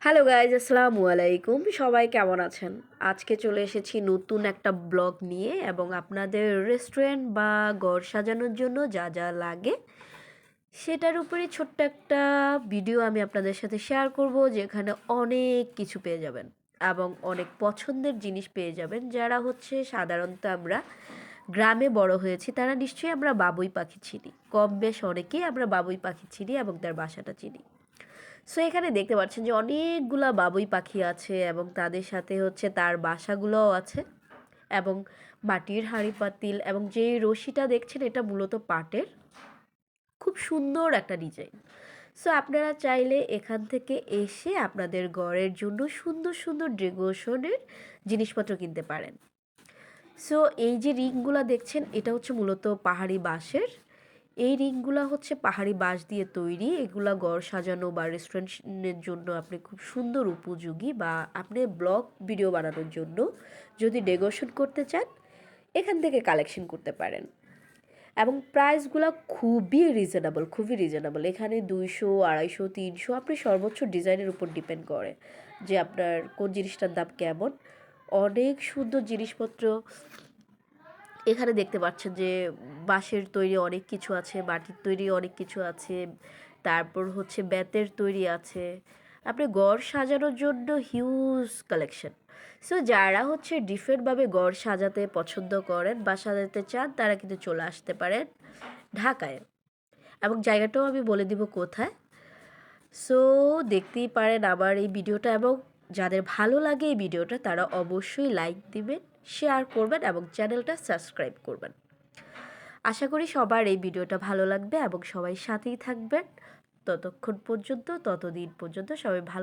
Hello guys, আসসালামু আলাইকুম। সবাই কেমন আছেন? আজকে চলে এসেছি নতুন একটা ব্লগ নিয়ে এবং আপনাদের রেস্টুরেন্ট বা ঘর সাজানোর জন্য যা যা লাগে সেটার উপরে ছোট্ট একটা ভিডিও আমি আপনাদের সাথে শেয়ার করব, যেখানে অনেক কিছু পেয়ে যাবেন এবং অনেক পছন্দের জিনিস পেয়ে যাবেন। যারা হচ্ছে সাধারণত আমরা গ্রামে বড় হয়েছি তারা নিশ্চয়ই আমরা বাবুই পাখি চিনি, কম বেশ অনেকেই আমরা বাবুই পাখি চিনি এবং তার বাসাটা চিনি। সো এখানে দেখতে পাচ্ছেন যে অনেকগুলা বাবুই পাখি আছে এবং তাদের সাথে হচ্ছে তার বাসাগুলোও আছে এবং মাটির হাঁড়ি পাতিল এবং যে রশিটা দেখছেন এটা মূলত পাটের, খুব সুন্দর একটা ডিজাইন। সো আপনারা চাইলে এখান থেকে এসে আপনাদের ঘরের জন্য সুন্দর সুন্দর ডেকোরেশনের জিনিসপত্র কিনতে পারেন। সো এই যে রিংগুলা দেখছেন এটা হচ্ছে মূলত পাহাড়ি বাঁশের। এই রিংগুলা হচ্ছে পাহাড়ি বাঁশ দিয়ে তৈরি। এগুলা ঘর সাজানো বা রেস্টুরেন্টের জন্য আপনি খুব সুন্দর উপযোগী, বা আপনি ব্লগ ভিডিও বানানোর জন্য যদি ডেকোরেশন করতে চান এখান থেকে কালেকশন করতে পারেন। এবং প্রাইসগুলো খুবই রিজনেবল। এখানে 200, 250, 300 আপনি সর্বোচ্চ ডিজাইনের উপর ডিপেন্ড করে যে আপনার কোন জিনিসটার দাম কেমন। অনেক সুন্দর জিনিসপত্র এখানে দেখতে পাচ্ছেন যে বাঁশের তৈরি অনেক কিছু আছে, মাটির তৈরি অনেক কিছু আছে, তারপর হচ্ছে বেতের তৈরি আছে। আপনি ঘর সাজানোর জন্য হিউজ কালেকশন। সো যারা হচ্ছে ডিফারেন্টভাবে ঘর সাজাতে পছন্দ করেন বা সাজাতে চান তারা কিন্তু চলে আসতে পারেন ঢাকায়, এবং জায়গাটাও আমি বলে দিব কোথায়। সো দেখতেই পারেন আমার এই ভিডিওটা, এবং যাদের ভালো লাগে এই ভিডিওটা তারা অবশ্যই লাইক দিবেন, শেয়ার করবেন এবং চ্যানেলটা সাবস্ক্রাইব করবেন। আশা করি সবার এই ভিডিওটা ভালো লাগবে এবং সবাই সাথেই থাকবেন ততদিন পর্যন্ত সবাই ভালো